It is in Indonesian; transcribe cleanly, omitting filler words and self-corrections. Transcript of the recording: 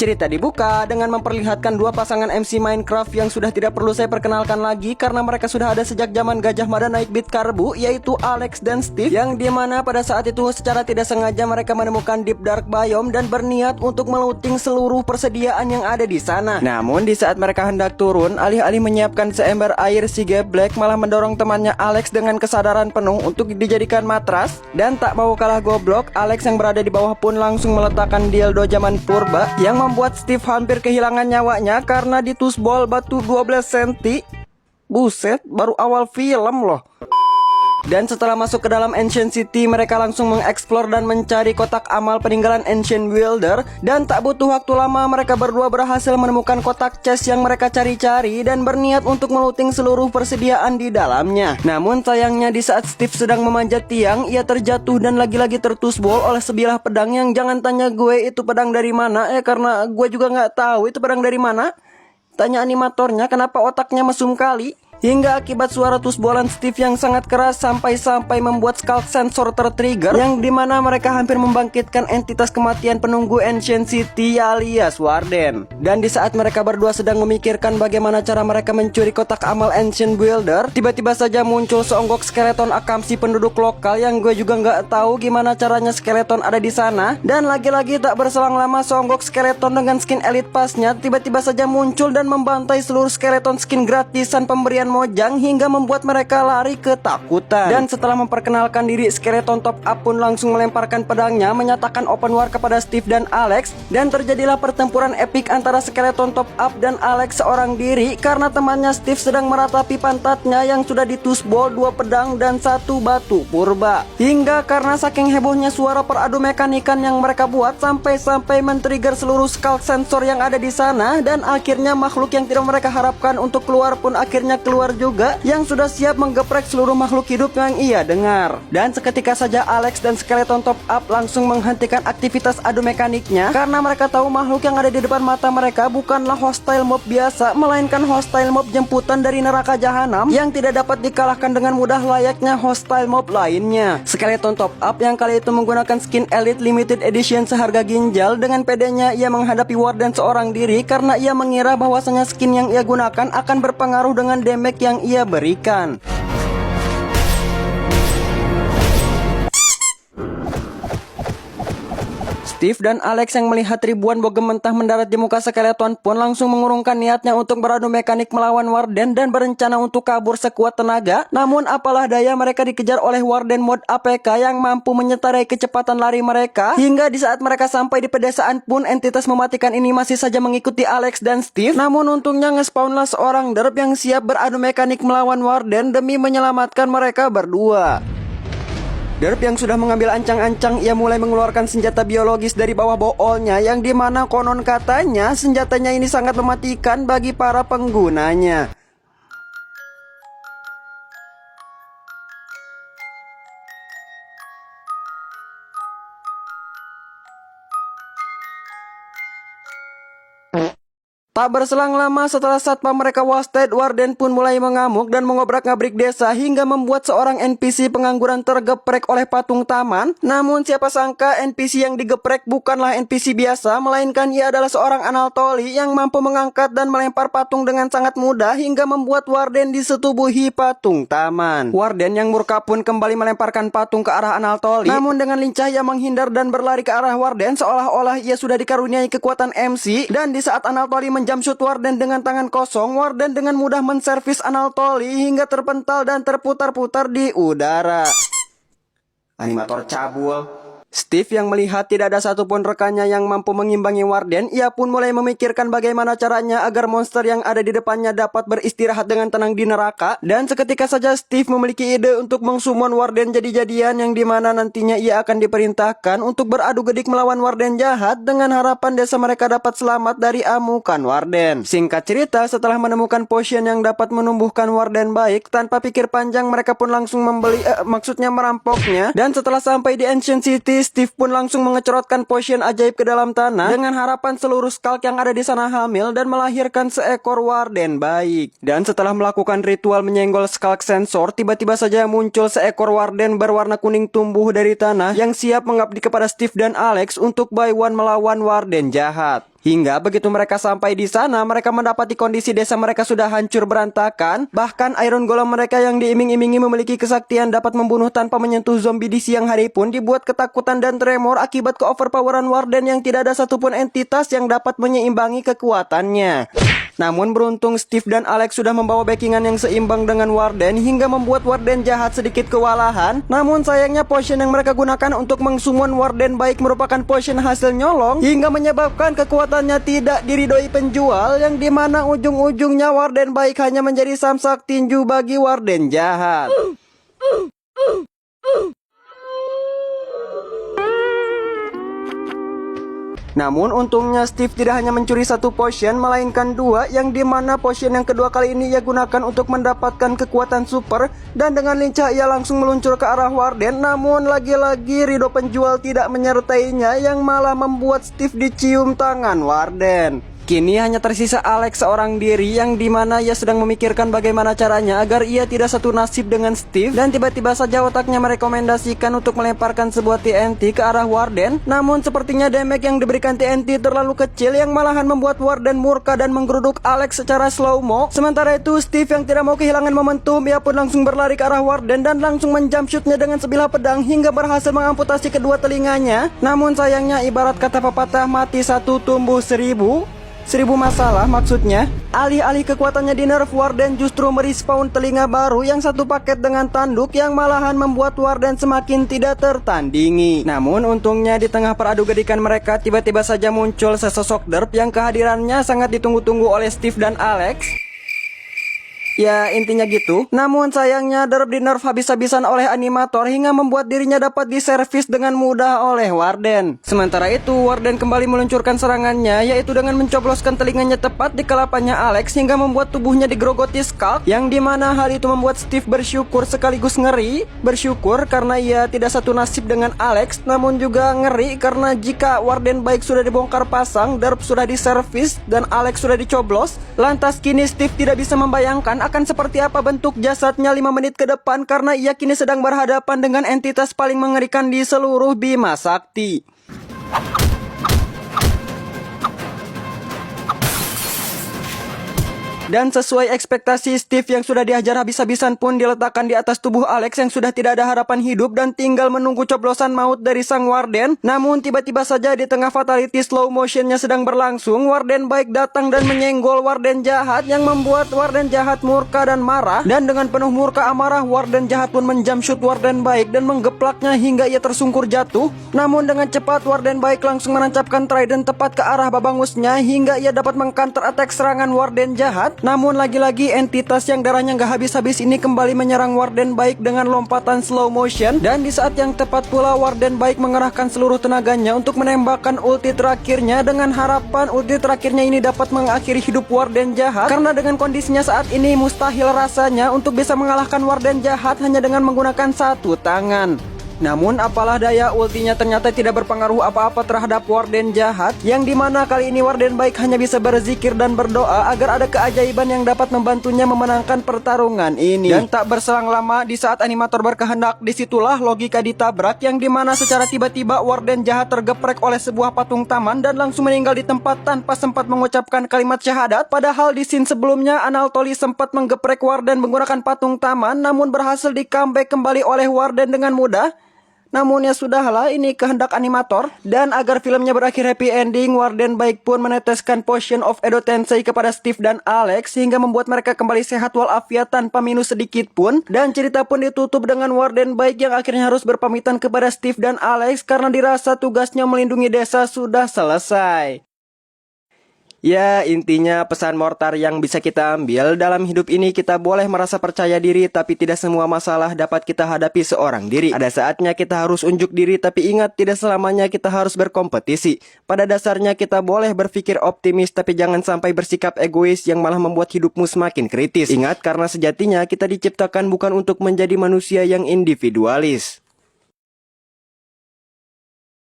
Cerita dibuka dengan memperlihatkan dua pasangan MC Minecraft yang sudah tidak perlu saya perkenalkan lagi karena mereka sudah ada sejak zaman Gajah Mada naik beat karbu, yaitu Alex dan Steve, yang dimana pada saat itu secara tidak sengaja mereka menemukan Deep Dark Biome dan berniat untuk melooting seluruh persediaan yang ada di sana. Namun di saat mereka hendak turun, alih-alih menyiapkan seember air, si Geblek malah mendorong temannya Alex dengan kesadaran penuh untuk dijadikan matras. Dan tak mau kalah goblok, Alex yang berada di bawah pun langsung meletakkan dildo zaman purba yang membuat Steve hampir kehilangan nyawanya karena ditusbol batu 12 cm. Buset, baru awal film loh. Dan setelah masuk ke dalam Ancient City, mereka langsung mengeksplor dan mencari kotak amal peninggalan Ancient Wielder. Dan tak butuh waktu lama, mereka berdua berhasil menemukan kotak chest yang mereka cari-cari dan berniat untuk melooting seluruh persediaan di dalamnya. Namun sayangnya di saat Steve sedang memanjat tiang, ia terjatuh dan lagi-lagi tertusbol oleh sebilah pedang yang jangan tanya gue itu pedang dari mana, karena gue juga nggak tahu itu pedang dari mana. Tanya animatornya kenapa otaknya mesum kali. Hingga akibat suara tusbolan Steve yang sangat keras sampai-sampai membuat Skulk Sensor tertrigger, yang dimana mereka hampir membangkitkan entitas kematian penunggu Ancient City alias Warden. Dan di saat mereka berdua sedang memikirkan bagaimana cara mereka mencuri kotak amal Ancient Builder, tiba-tiba saja muncul seonggok skeleton akamsi penduduk lokal yang gue juga nggak tahu gimana caranya skeleton ada di sana. Dan lagi-lagi tak berselang lama seonggok skeleton dengan skin elite pasnya tiba-tiba saja muncul dan membantai seluruh skeleton skin gratisan pemberian Mojang hingga membuat mereka lari ketakutan. Dan setelah memperkenalkan diri, skeleton top up pun langsung melemparkan pedangnya menyatakan open war kepada Steve dan Alex. Dan terjadilah pertempuran epik antara skeleton top up dan Alex seorang diri karena temannya Steve sedang meratapi pantatnya yang sudah ditusbol 2 pedang dan 1 batu purba. Hingga karena saking hebohnya suara peradu mekanikan yang mereka buat sampai-sampai men-trigger seluruh Skulk Sensor yang ada di sana. Dan akhirnya makhluk yang tidak mereka harapkan untuk keluar pun akhirnya keluar juga, yang sudah siap menggeprek seluruh makhluk hidup yang ia dengar. Dan seketika saja Alex dan skeleton top up langsung menghentikan aktivitas adu mekaniknya karena mereka tahu makhluk yang ada di depan mata mereka bukanlah hostile mob biasa, melainkan hostile mob jemputan dari neraka jahanam yang tidak dapat dikalahkan dengan mudah layaknya hostile mob lainnya. Skeleton top up yang kali itu menggunakan skin elite limited edition seharga ginjal, dengan pedenya ia menghadapi Warden seorang diri karena ia mengira bahwasanya skin yang ia gunakan akan berpengaruh dengan damage yang ia berikan. Steve dan Alex yang melihat ribuan bogem mentah mendarat di muka skeleton pun langsung mengurungkan niatnya untuk beradu mekanik melawan Warden dan berencana untuk kabur sekuat tenaga. Namun apalah daya, mereka dikejar oleh Warden mod APK yang mampu menyetarai kecepatan lari mereka. Hingga di saat mereka sampai di pedesaan pun entitas mematikan ini masih saja mengikuti Alex dan Steve. Namun untungnya ngespawnlah seorang derp yang siap beradu mekanik melawan Warden demi menyelamatkan mereka berdua. Derp yang sudah mengambil ancang-ancang, ia mulai mengeluarkan senjata biologis dari bawah boolnya, yang dimana konon katanya senjatanya ini sangat mematikan bagi para penggunanya. Tak berselang lama setelah satpam mereka wasted, Warden pun mulai mengamuk dan mengobrak-ngabrik desa hingga membuat seorang NPC pengangguran tergeprek oleh patung taman. Namun siapa sangka NPC yang digeprek bukanlah NPC biasa, melainkan ia adalah seorang Analtoli yang mampu mengangkat dan melempar patung dengan sangat mudah hingga membuat Warden disetubuhi patung taman. Warden yang murka pun kembali melemparkan patung ke arah Analtoli. Namun dengan lincah ia menghindar dan berlari ke arah Warden seolah-olah ia sudah dikaruniai kekuatan MC. Dan di saat Analtoli jumpsuit Warden dengan tangan kosong, Warden dengan mudah menservis Analtoli hingga terpental dan terputar-putar di udara. Animator cabul. Steve yang melihat tidak ada satupun rekannya yang mampu mengimbangi Warden, ia pun mulai memikirkan bagaimana caranya agar monster yang ada di depannya dapat beristirahat dengan tenang di neraka. Dan seketika saja Steve memiliki ide untuk mengsummon Warden jadi-jadian, yang dimana nantinya ia akan diperintahkan untuk beradu gedik melawan Warden jahat dengan harapan desa mereka dapat selamat dari amukan Warden. Singkat cerita, setelah menemukan potion yang dapat menumbuhkan Warden baik, tanpa pikir panjang mereka pun langsung maksudnya merampoknya. Dan setelah sampai di Ancient City, Steve pun langsung mengecerotkan potion ajaib ke dalam tanah dengan harapan seluruh Skulk yang ada di sana hamil dan melahirkan seekor Warden baik. Dan setelah melakukan ritual menyenggol Skulk Sensor, tiba-tiba saja muncul seekor Warden berwarna kuning tumbuh dari tanah yang siap mengabdi kepada Steve dan Alex untuk buy one melawan Warden jahat. Hingga begitu mereka sampai di sana, mereka mendapati kondisi desa mereka sudah hancur berantakan. Bahkan Iron Golem mereka yang diiming-imingi memiliki kesaktian dapat membunuh tanpa menyentuh zombie di siang hari pun dibuat ketakutan dan tremor akibat keoverpoweran Warden yang tidak ada satupun entitas yang dapat menyeimbangi kekuatannya. Namun beruntung Steve dan Alex sudah membawa backingan yang seimbang dengan Warden hingga membuat Warden jahat sedikit kewalahan. Namun sayangnya potion yang mereka gunakan untuk mengsummon Warden baik merupakan potion hasil nyolong hingga menyebabkan kekuatannya tidak diridhoi penjual, yang dimana ujung-ujungnya Warden baik hanya menjadi samsak tinju bagi Warden jahat. Namun untungnya Steve tidak hanya mencuri satu potion melainkan dua, yang dimana potion yang kedua kali ini ia gunakan untuk mendapatkan kekuatan super, dan dengan lincah ia langsung meluncur ke arah Warden. Namun lagi-lagi ridho penjual tidak menyertainya, yang malah membuat Steve dicium tangan Warden. Kini hanya tersisa Alex seorang diri, yang dimana ia sedang memikirkan bagaimana caranya agar ia tidak satu nasib dengan Steve. Dan tiba-tiba saja otaknya merekomendasikan untuk melemparkan sebuah TNT ke arah Warden. Namun sepertinya damage yang diberikan TNT terlalu kecil, yang malahan membuat Warden murka dan menggeruduk Alex secara slow-mo. Sementara itu Steve yang tidak mau kehilangan momentum, ia pun langsung berlari ke arah Warden dan langsung menjump shootnya dengan sebilah pedang hingga berhasil mengamputasi kedua telinganya. Namun sayangnya ibarat kata pepatah, mati satu tumbuh seribu. Seribu masalah maksudnya. Alih-alih kekuatannya di nerf, Warden justru merespawn telinga baru yang satu paket dengan tanduk, yang malahan membuat Warden semakin tidak tertandingi. Namun untungnya di tengah peradu gedikan mereka tiba-tiba saja muncul sesosok derp yang kehadirannya sangat ditunggu-tunggu oleh Steve dan Alex. Ya intinya gitu. Namun sayangnya derp di nerf habis-habisan oleh animator hingga membuat dirinya dapat diservis dengan mudah oleh Warden. Sementara itu Warden kembali meluncurkan serangannya, yaitu dengan mencobloskan telinganya tepat di kelapanya Alex hingga membuat tubuhnya digerogoti Skulk, yang dimana hal itu membuat Steve bersyukur sekaligus ngeri. Bersyukur karena ia tidak satu nasib dengan Alex, namun juga ngeri karena jika Warden baik sudah dibongkar pasang, derp sudah diservis, dan Alex sudah dicoblos, lantas kini Steve tidak bisa membayangkan akan seperti apa bentuk jasadnya 5 menit ke depan, karena ia kini sedang berhadapan dengan entitas paling mengerikan di seluruh Bima Sakti. Dan sesuai ekspektasi Steve yang sudah dihajar habis-habisan pun diletakkan di atas tubuh Alex yang sudah tidak ada harapan hidup dan tinggal menunggu coblosan maut dari sang Warden. Namun tiba-tiba saja di tengah fatality slow motionnya sedang berlangsung, Warden baik datang dan menyenggol Warden jahat, yang membuat Warden jahat murka dan marah. Dan dengan penuh murka amarah, Warden jahat pun menjump shoot Warden baik dan menggeplaknya hingga ia tersungkur jatuh. Namun dengan cepat Warden baik langsung menancapkan trident tepat ke arah babangusnya hingga ia dapat meng-counter attack serangan Warden jahat. Namun lagi-lagi entitas yang darahnya gak habis-habis ini kembali menyerang Warden baik dengan lompatan slow motion. Dan di saat yang tepat pula Warden baik mengerahkan seluruh tenaganya untuk menembakkan ulti terakhirnya, dengan harapan ulti terakhirnya ini dapat mengakhiri hidup Warden jahat. Karena dengan kondisinya saat ini mustahil rasanya untuk bisa mengalahkan Warden jahat hanya dengan menggunakan satu tangan. Namun apalah daya, ultinya ternyata tidak berpengaruh apa-apa terhadap Warden jahat, yang dimana kali ini Warden baik hanya bisa berzikir dan berdoa agar ada keajaiban yang dapat membantunya memenangkan pertarungan ini. Dan tak berselang lama di saat animator berkehendak, disitulah logika ditabrak, yang dimana secara tiba-tiba Warden jahat tergeprek oleh sebuah patung taman dan langsung meninggal di tempat tanpa sempat mengucapkan kalimat syahadat. Padahal di scene sebelumnya Anatoly sempat menggeprek Warden menggunakan patung taman, namun berhasil di comeback kembali oleh Warden dengan mudah. Namun ya sudahlah, ini kehendak animator. Dan agar filmnya berakhir happy ending, Warden baik pun meneteskan potion of Edo Tensei kepada Steve dan Alex sehingga membuat mereka kembali sehat walafiat tanpa minus sedikit pun. Dan cerita pun ditutup dengan Warden baik yang akhirnya harus berpamitan kepada Steve dan Alex karena dirasa tugasnya melindungi desa sudah selesai. Ya, intinya pesan mortar yang bisa kita ambil dalam hidup ini, kita boleh merasa percaya diri, tapi tidak semua masalah dapat kita hadapi seorang diri. Ada saatnya kita harus unjuk diri, tapi ingat, tidak selamanya kita harus berkompetisi. Pada dasarnya kita boleh berpikir optimis, tapi jangan sampai bersikap egois yang malah membuat hidupmu semakin kritis. Ingat, karena sejatinya kita diciptakan bukan untuk menjadi manusia yang individualis.